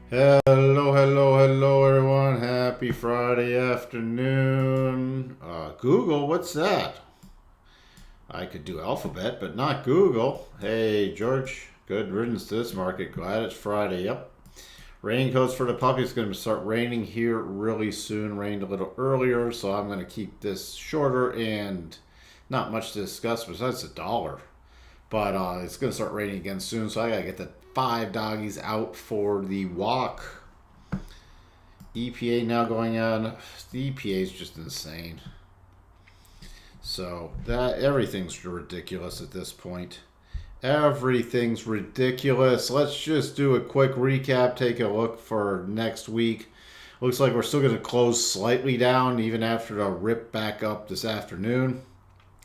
Hello, everyone. Happy Friday afternoon. Google, what's that? I could do Alphabet, but not Google. Hey, George, good riddance to this market. Glad it's Friday. Yep. Raincoats for the puppy. It's going to start raining here really soon. Rained a little earlier, so I'm going to keep this shorter and not much to discuss besides the dollar. But it's going to start raining again soon, so I got to get the 5 doggies out for the walk. EPA now going on. The EPA is just insane. So that everything's ridiculous at this point. Everything's ridiculous. Let's just do a quick recap. Take a look for next week. Looks like we're still going to close slightly down even after the rip back up this afternoon.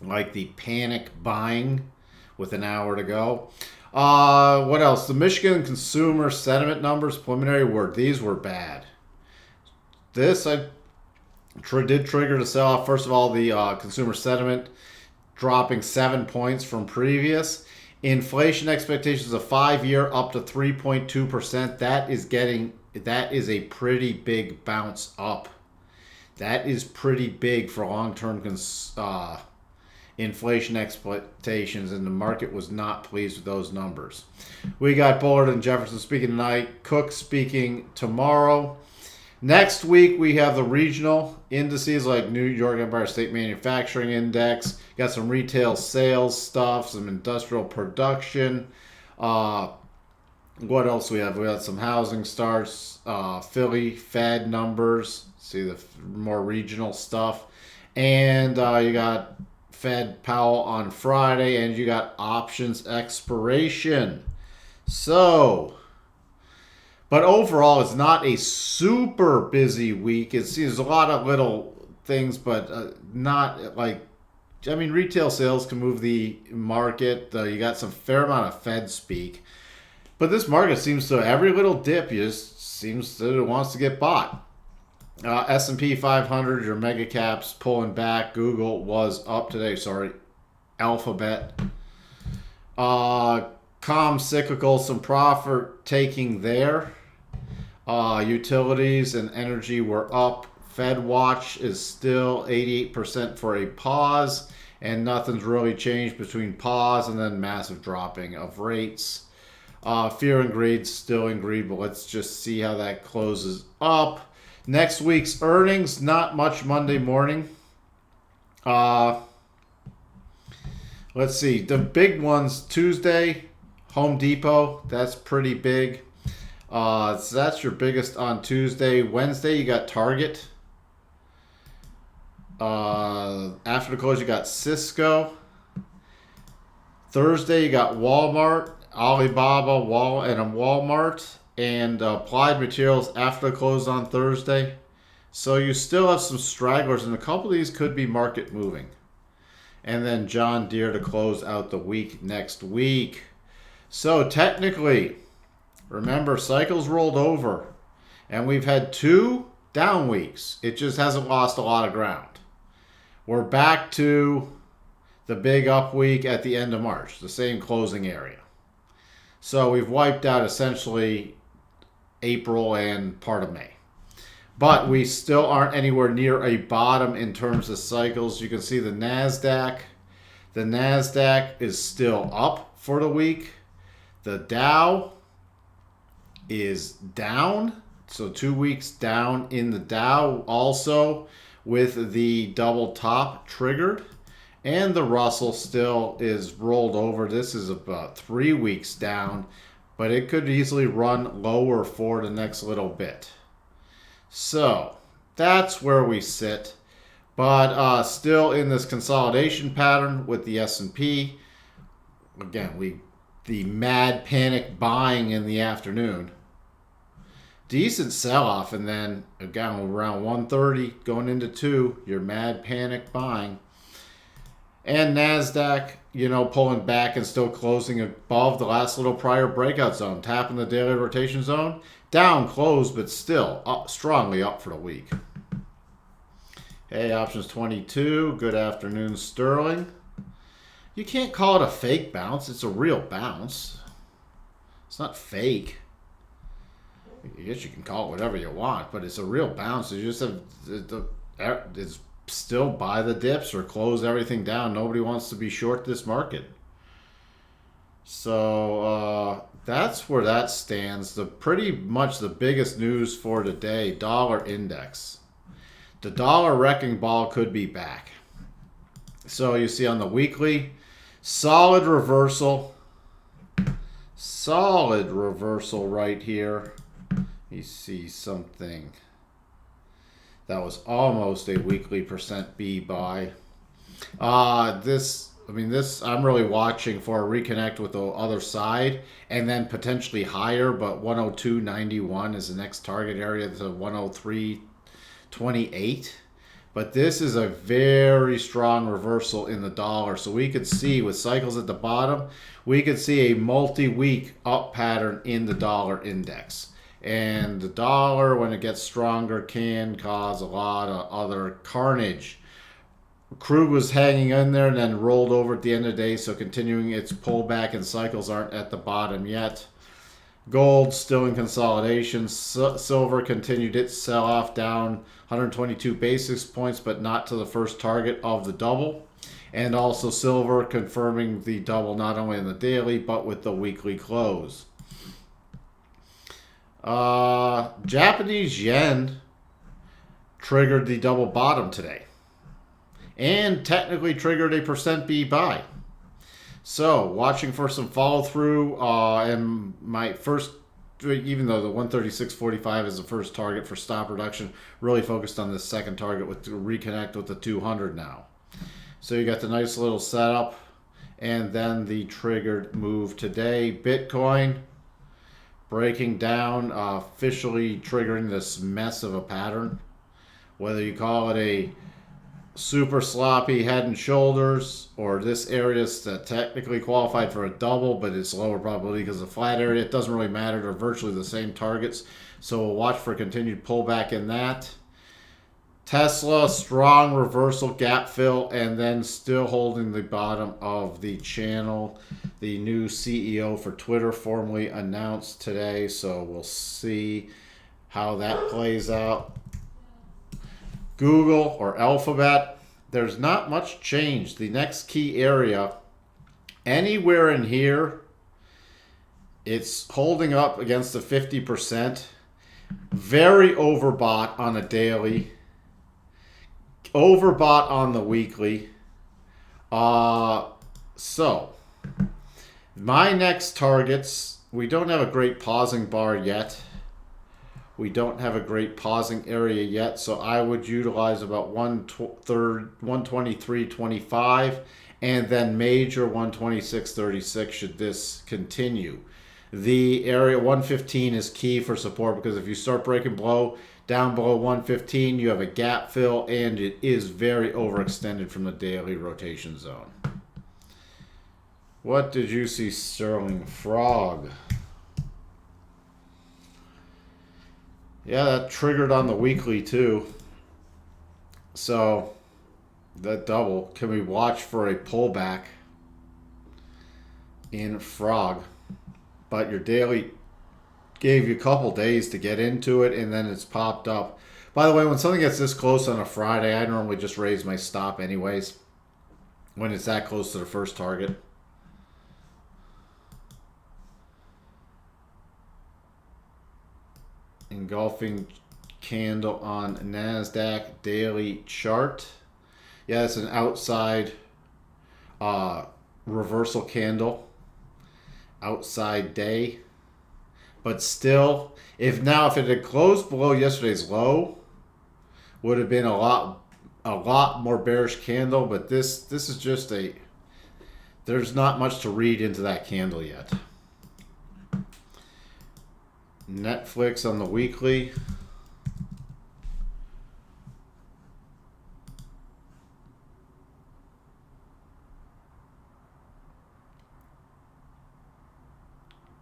Like the panic buying with an hour to go. What else? The Michigan consumer sentiment numbers, preliminary were, these were bad. This I did trigger to sell off. First of all, the consumer sentiment dropping 7 points from previous. Inflation expectations of 5-year up to 3.2%. That is a pretty big bounce up. That is pretty big for long-term inflation expectations, and the market was not pleased with those numbers. We got Bullard and Jefferson speaking tonight, Cook speaking tomorrow. Next week, we have the regional indices like New York Empire State Manufacturing Index. Got some retail sales stuff, some industrial production. What else we have? We got some housing starts, Philly Fed numbers. See the more regional stuff. And you got Fed Powell on Friday, and you got options expiration. So, but overall, it's not a super busy week. There's a lot of little things, but not like, I mean, retail sales can move the market. You got some fair amount of Fed speak. But this market seems to, every little dip just seems that it wants to get bought. S&P 500, your mega caps pulling back. Google was up today. Sorry, Alphabet. Cyclical, some profit taking there. Utilities and energy were up. Fed watch is still 88% for a pause, and nothing's really changed between pause and then massive dropping of rates. Fear and greed still in greed, but let's just see how that closes up. Next week's earnings, not much Monday morning. Let's see. The big ones, Tuesday, Home Depot. That's pretty big. So that's your biggest on Tuesday. Wednesday, you got Target. After the close, you got Cisco. Thursday, you got Walmart, Alibaba, and Walmart. And Applied Materials after the close on Thursday. So you still have some stragglers, and a couple of these could be market moving. And then John Deere to close out the week next week. So technically, remember, cycles rolled over, and we've had 2 down weeks. It just hasn't lost a lot of ground. We're back to the big up week at the end of March, the same closing area. So we've wiped out essentially April and part of May. But we still aren't anywhere near a bottom in terms of cycles. You can see the NASDAQ. The NASDAQ is still up for the week. The Dow is down. So 2 weeks down in the Dow also with the double top triggered. And the Russell still is rolled over. This is about 3 weeks down, but it could easily run lower for the next little bit. So that's where we sit, but still in this consolidation pattern with the S&P. Again, the mad panic buying in the afternoon. Decent sell-off, and then again around 1:30 going into 2, your mad panic buying. And NASDAQ, pulling back and still closing above the last little prior breakout zone, tapping the daily rotation zone. Down, closed, but still up, strongly up for the week. Hey, options 22. Good afternoon, Sterling. You can't call it a fake bounce. It's a real bounce. It's not fake. I guess you can call it whatever you want, but it's a real bounce. You just have it's still buy the dips or close everything down. Nobody wants to be short this market. So that's where that stands. The pretty much the biggest news for today, dollar index. The dollar wrecking ball could be back. So you see on the weekly, solid reversal. Solid reversal right here. You see something that was almost a weekly percent B buy. This I'm really watching for a reconnect with the other side and then potentially higher, but 102.91 is the next target area to 103.28. But this is a very strong reversal in the dollar. So we could see with cycles at the bottom, we could see a multi-week up pattern in the dollar index. And the dollar, when it gets stronger, can cause a lot of other carnage. Crude was hanging in there and then rolled over at the end of the day, so continuing its pullback, and cycles aren't at the bottom yet. Gold still in consolidation. Silver continued its sell-off down 122 basis points, but not to the first target of the double. And also silver confirming the double not only in the daily, but with the weekly close. Japanese yen triggered the double bottom today. And technically triggered a percent B buy. So, watching for some follow through. And my first, even though the 136.45 is the first target for stop reduction, really focused on this second target with to reconnect with the 200 now. So, you got the nice little setup. And then the triggered move today. Bitcoin breaking down, officially triggering this mess of a pattern. Whether you call it a super sloppy head and shoulders, or this area is technically qualified for a double, but it's lower probability because of the flat area. It doesn't really matter. They're virtually the same targets. So we'll watch for continued pullback in that. Tesla, strong reversal, gap fill, and then still holding the bottom of the channel. The new CEO for Twitter formally announced today, so we'll see how that plays out. Google or Alphabet, there's not much change. The next key area, anywhere in here, it's holding up against the 50%. Very overbought on a daily. Overbought on the weekly. So, my next targets, we don't have a great pausing bar yet. We don't have a great pausing area yet, so I would utilize about 123.25 and then major 126.36 should this continue. The area 115 is key for support because if you start breaking down below 115, you have a gap fill and it is very overextended from the daily rotation zone. What did you see, Sterling Frog? Yeah, that triggered on the weekly too. So, that double. Can we watch for a pullback in Frog? But your daily gave you a couple days to get into it, and then it's popped up. By the way, when something gets this close on a Friday, I normally just raise my stop anyways when it's that close to the first target. Engulfing candle on NASDAQ daily chart. Yeah, it's an outside reversal candle. Outside day. But still, if it had closed below yesterday's low, would have been a lot more bearish candle. But this is just there's not much to read into that candle yet. Netflix on the weekly.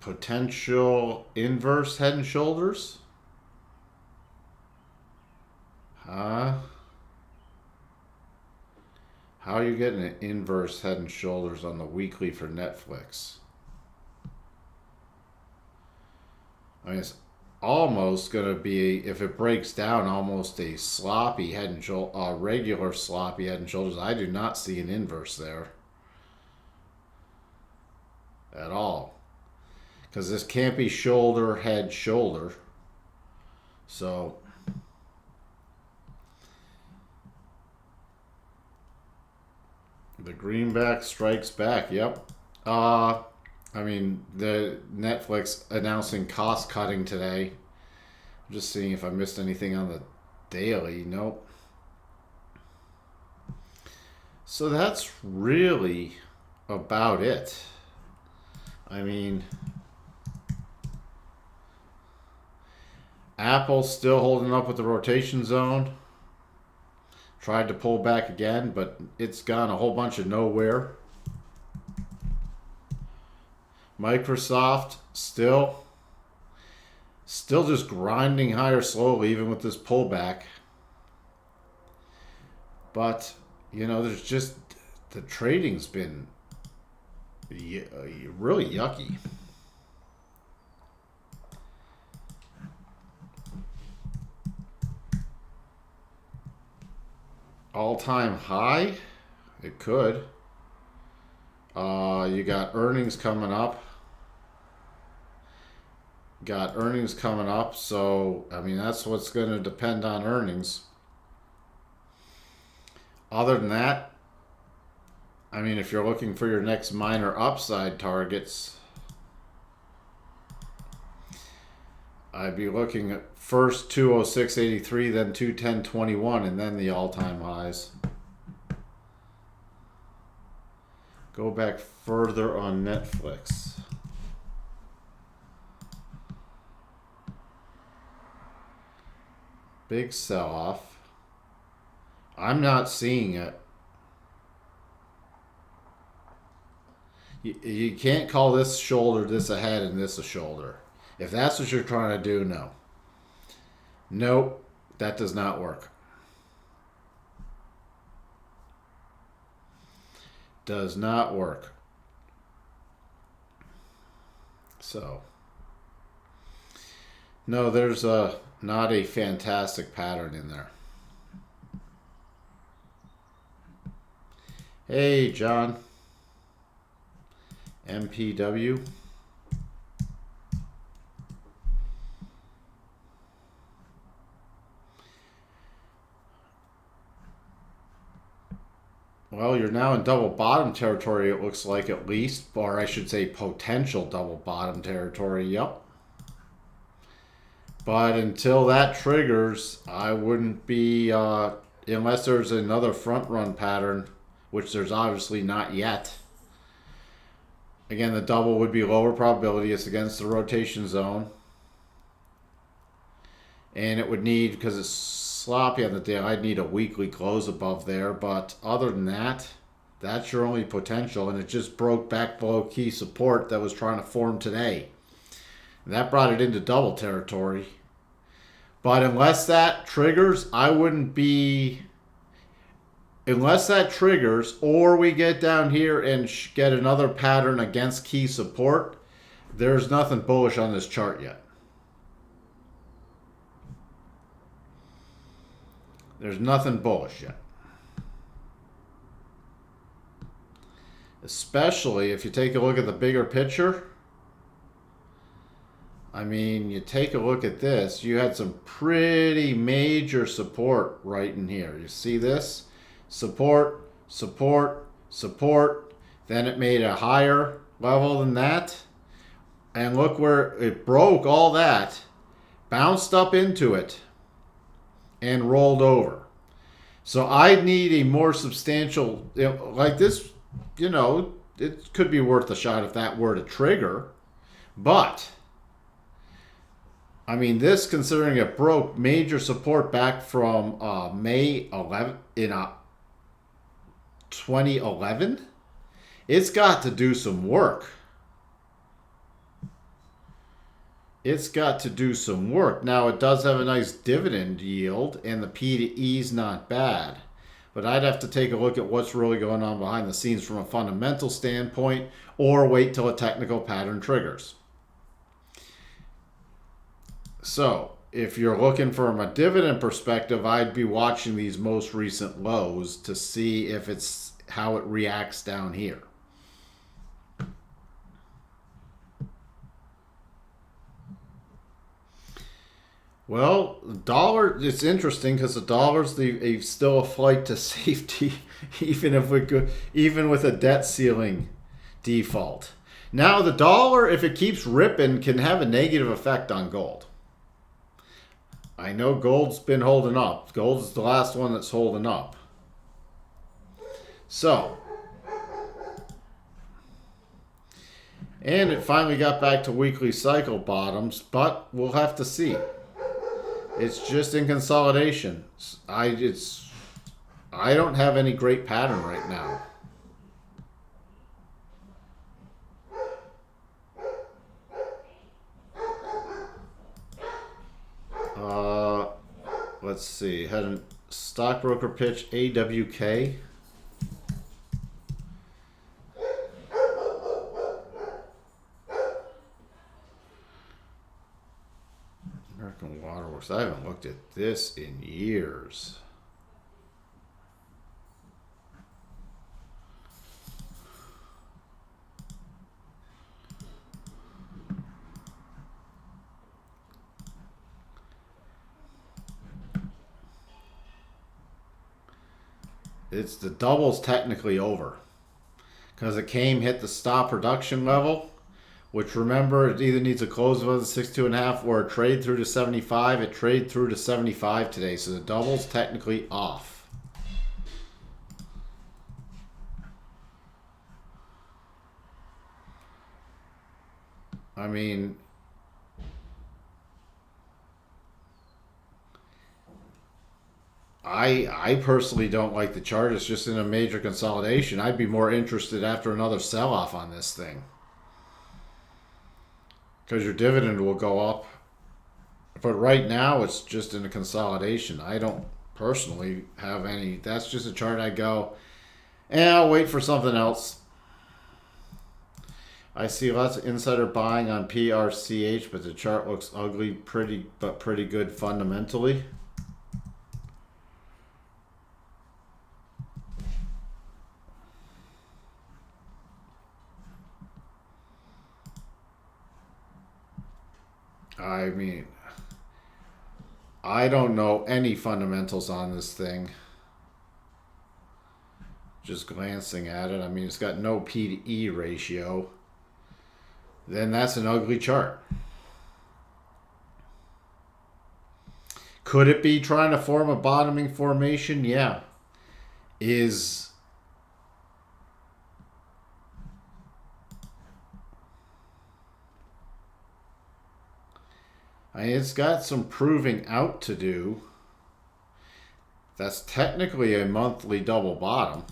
Potential inverse head and shoulders. How are you getting an inverse head and shoulders on the weekly for Netflix? I mean, almost going to be, if it breaks down, almost a sloppy head and shoulder, a regular sloppy head and shoulders. I do not see an inverse there at all, because this can't be shoulder, head, shoulder. So the greenback strikes back. Yep. I mean, the Netflix announcing cost cutting today. I'm just seeing if I missed anything on the daily. Nope. So that's really about it. I mean, Apple still holding up with the rotation zone. Tried to pull back again, but it's gone a whole bunch of nowhere. Microsoft still just grinding higher slowly, even with this pullback. But, you know, there's just, the trading's been really yucky. All-time high? It could. You got earnings coming up. So I mean, that's what's going to depend on earnings. Other than that, I mean, if you're looking for your next minor upside targets, I'd be looking at first 206.83, then 210.21, and then the all-time highs. Go back further on Netflix. Big sell-off. I'm not seeing it. You can't call this shoulder this a head and this a shoulder. If that's what you're trying to do, no. Nope, that does not work. Does not work. So, no, there's not a fantastic pattern in there. Hey, John. MPW. Well, you're now in double bottom territory, it looks like, at least. Or I should say potential double bottom territory. Yep. But until that triggers, I wouldn't be, unless there's another front run pattern, which there's obviously not yet. Again, the double would be lower probability. It's against the rotation zone. And it would need, because it's sloppy on the day, I'd need a weekly close above there. But other than that, that's your only potential. And it just broke back below key support that was trying to form today. And that brought it into double territory. But unless that triggers, I wouldn't be... Unless that triggers, or we get down here and get another pattern against key support, there's nothing bullish on this chart yet. There's nothing bullish yet. Especially if you take a look at the bigger picture. I mean, you take a look at this. You had some pretty major support right in here. You see this? Support, support, support. Then it made a higher level than that. And look where it broke all that. Bounced up into it. And rolled over. So I need a more substantial, like this, you know, it could be worth a shot if that were to trigger. But, I mean, this, considering it broke major support back from May 11th, in 2011, it's got to do some work. It's got to do some work. Now, it does have a nice dividend yield, and the P to E is not bad. But I'd have to take a look at what's really going on behind the scenes from a fundamental standpoint, or wait till a technical pattern triggers. So if you're looking from a dividend perspective, I'd be watching these most recent lows to see if it's how it reacts down here. Well, the dollar, it's interesting because the dollar's still a flight to safety, even with a debt ceiling default. Now, the dollar, if it keeps ripping, can have a negative effect on gold. I know gold's been holding up. Gold is the last one that's holding up. So, and it finally got back to weekly cycle bottoms, but we'll have to see. It's just in consolidation. I don't have any great pattern right now. Let's see. Had a stockbroker pitch AWK. American Waterworks. I haven't looked at this in years. It's the double's technically over because it hit the stop production level, which remember it either needs a close above the 62.5 or a trade through to 75. It traded through to 75 today, so the double's technically off. I mean, I personally don't like the chart. It's just in a major consolidation. I'd be more interested after another sell-off on this thing, because your dividend will go up. But right now, it's just in a consolidation. I don't personally have any. That's just a chart I go, and I'll wait for something else. I see lots of insider buying on PRCH, but the chart looks ugly, pretty good fundamentally. I mean, I don't know any fundamentals on this thing. Just glancing at it, I mean, it's got no P to E ratio. Then that's an ugly chart. Could it be trying to form a bottoming formation? Yeah. It's got some proving out to do. That's technically a monthly double bottom.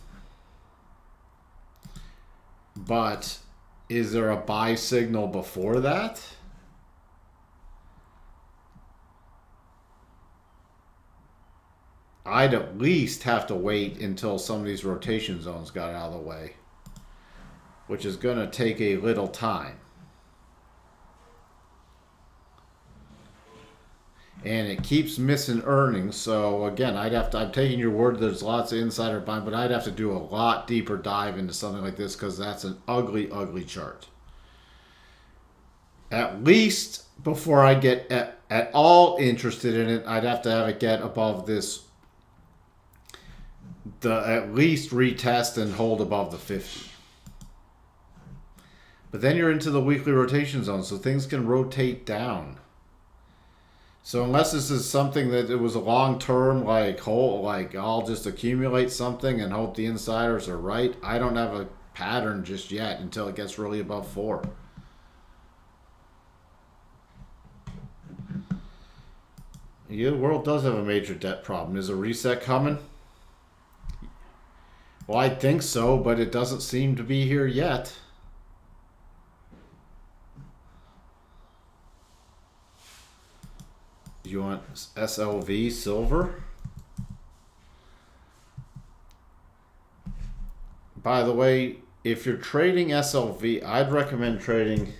But is there a buy signal before that? I'd at least have to wait until some of these rotation zones got out of the way, which is going to take a little time. And it keeps missing earnings. So again, I'm taking your word there's lots of insider buying, but I'd have to do a lot deeper dive into something like this because that's an ugly, ugly chart. At least before I get at all interested in it, I'd have to have it get above this, at least retest and hold above the 50. But then you're into the weekly rotation zone, so things can rotate down. So unless this is something that it was a long term, like I'll just accumulate something and hope the insiders are right, I don't have a pattern just yet until it gets really above 4. Yeah, the world does have a major debt problem. Is a reset coming? Well, I think so, but it doesn't seem to be here yet. You want SLV silver? By the way, if you're trading SLV, I'd recommend trading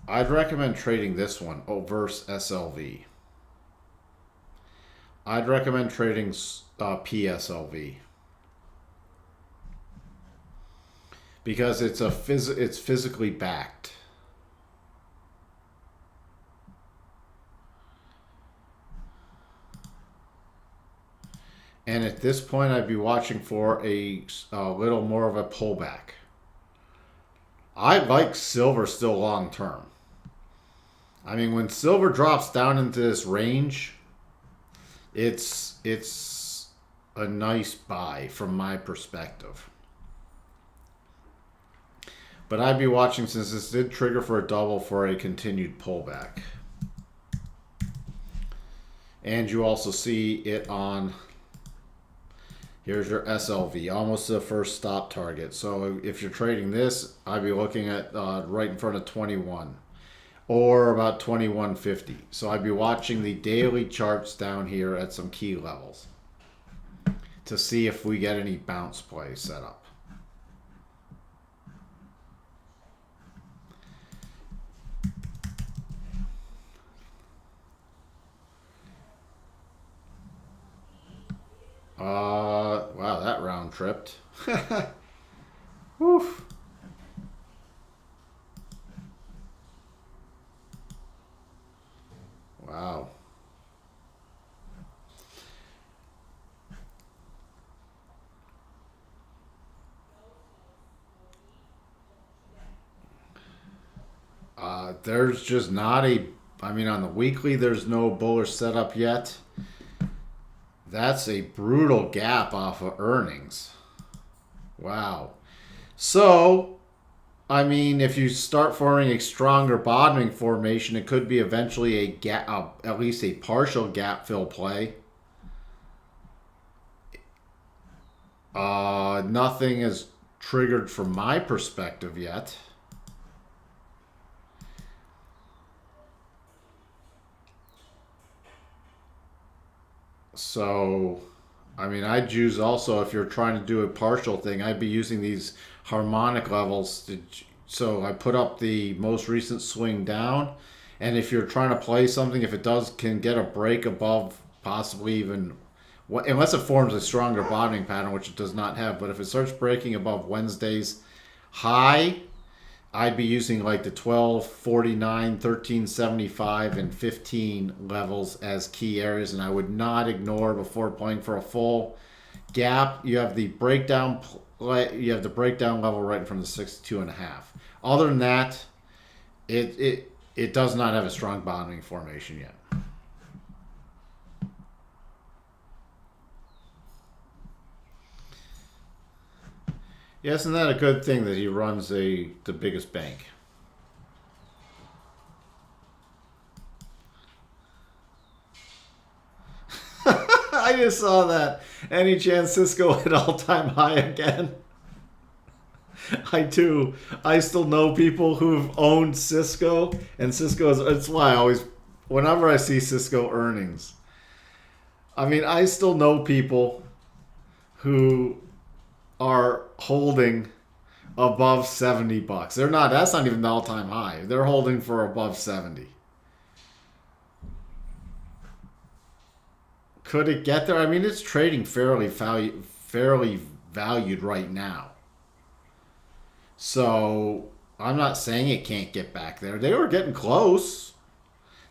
I'd recommend trading this one versus SLV. I'd recommend trading PSLV because it's physically backed. And at this point, I'd be watching for a little more of a pullback. I like silver still long term. I mean, when silver drops down into this range, it's a nice buy from my perspective. But I'd be watching since this did trigger for a double for a continued pullback. And you also see it on... Here's your SLV, almost the first stop target. So if you're trading this, I'd be looking at right in front of 21 or about 21.50. So I'd be watching the daily charts down here at some key levels to see if we get any bounce play set up. Wow, that round tripped. Woof. Wow. There's just not a... I mean, on the weekly, there's no bullish setup yet. That's a brutal gap off of earnings. Wow. So, I mean, if you start forming a stronger bottoming formation, it could be eventually a gap, at least a partial gap fill play. Nothing is triggered from my perspective yet. So, I mean, I'd use also, if you're trying to do a partial thing, I'd be using these harmonic levels. So I put up the most recent swing down. And if you're trying to play something, if it can get a break above possibly even, unless it forms a stronger bottoming pattern, which it does not have. But if it starts breaking above Wednesday's high, I'd be using like the 1249, 1375, and 15 levels as key areas, and I would not ignore before playing for a full gap. You have the breakdown. You have the breakdown level right in front of the 62.5. Other than that, it does not have a strong bottoming formation yet. Yeah, isn't that a good thing that he runs the biggest bank? I just saw that. Any chance Cisco hit all-time high again? I still know people who've owned Cisco, and it's why I always, whenever I see Cisco earnings, I mean, I still know people who are holding above $70. That's not even the all-time high. They're holding for above 70. Could it get there? I mean, it's trading fairly valued right now. So I'm not saying it can't get back there. They were getting close.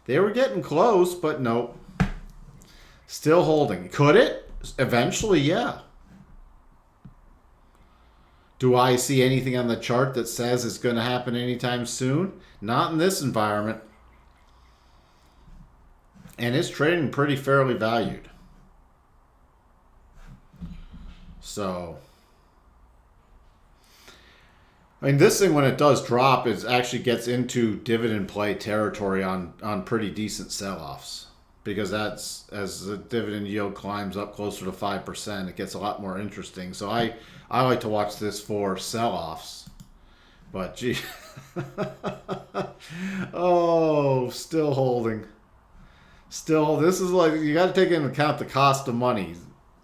But nope. Still holding. Could it? Eventually, yeah. Do I see anything on the chart that says it's going to happen anytime soon? Not in this environment. And it's trading pretty fairly valued. So, I mean, this thing, when it does drop, it actually gets into dividend play territory on pretty decent sell-offs. Because that's, as the dividend yield climbs up closer to 5%, it gets a lot more interesting. So I like to watch this for sell-offs. But, gee. Oh, still holding. This is like, you got to take into account the cost of money.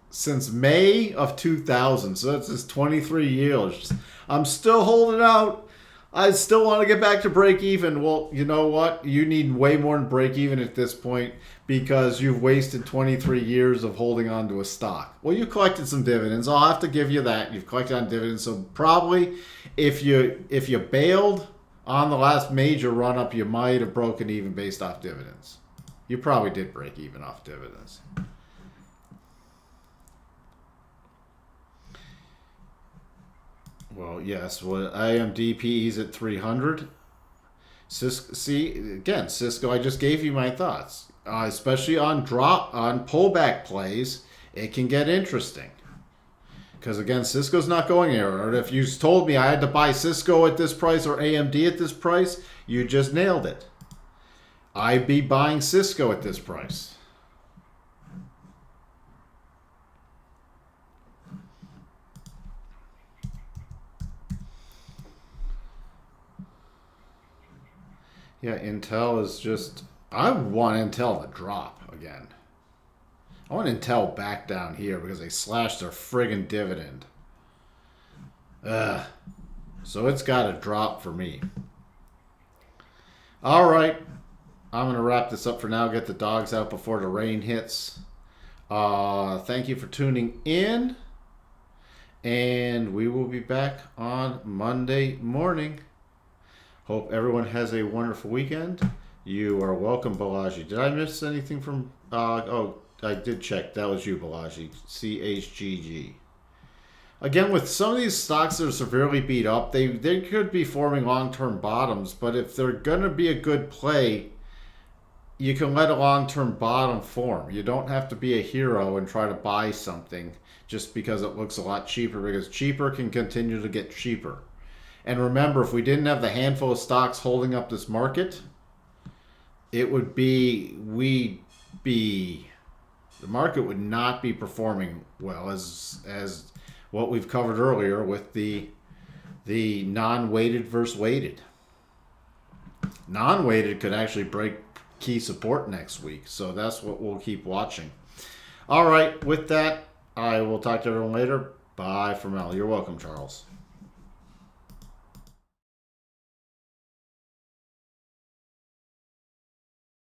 Since May of 2000, so that's just 23 years. I'm still holding out. I still want to get back to break even. Well, you know what? You need way more than break even at this point because you've wasted 23 years of holding on to a stock. Well, you collected some dividends. I'll have to give you that. You've collected on dividends. So probably if you bailed on the last major run up, you might have broken even based off dividends. You probably did break even off dividends. Well, yes. Well, IMDP's at 300. See, again, Cisco, I just gave you my thoughts. Especially on pullback plays, it can get interesting. Because, again, Cisco's not going anywhere. If you told me I had to buy Cisco at this price or AMD at this price, you just nailed it. I'd be buying Cisco at this price. Yeah, Intel is just... I want Intel to drop again. I want Intel back down here because they slashed their friggin' dividend. Ugh. So it's got to drop for me. All right. I'm going to wrap this up for now. Get the dogs out before the rain hits. Thank you for tuning in. And we will be back on Monday morning. Hope everyone has a wonderful weekend. You are welcome, Balaji. Did I miss anything from... oh, I did check. That was you, Balaji. CHGG. Again, with some of these stocks that are severely beat up, they could be forming long-term bottoms. But if they're going to be a good play, you can let a long-term bottom form. You don't have to be a hero and try to buy something just because it looks a lot cheaper. Because cheaper can continue to get cheaper. And remember, if we didn't have the handful of stocks holding up this market, it would be, the market would not be performing well as what we've covered earlier with the non-weighted versus weighted. Non-weighted could actually break key support next week, so that's what we'll keep watching. All right, with that, I will talk to everyone later. Bye for now. You're welcome, Charles.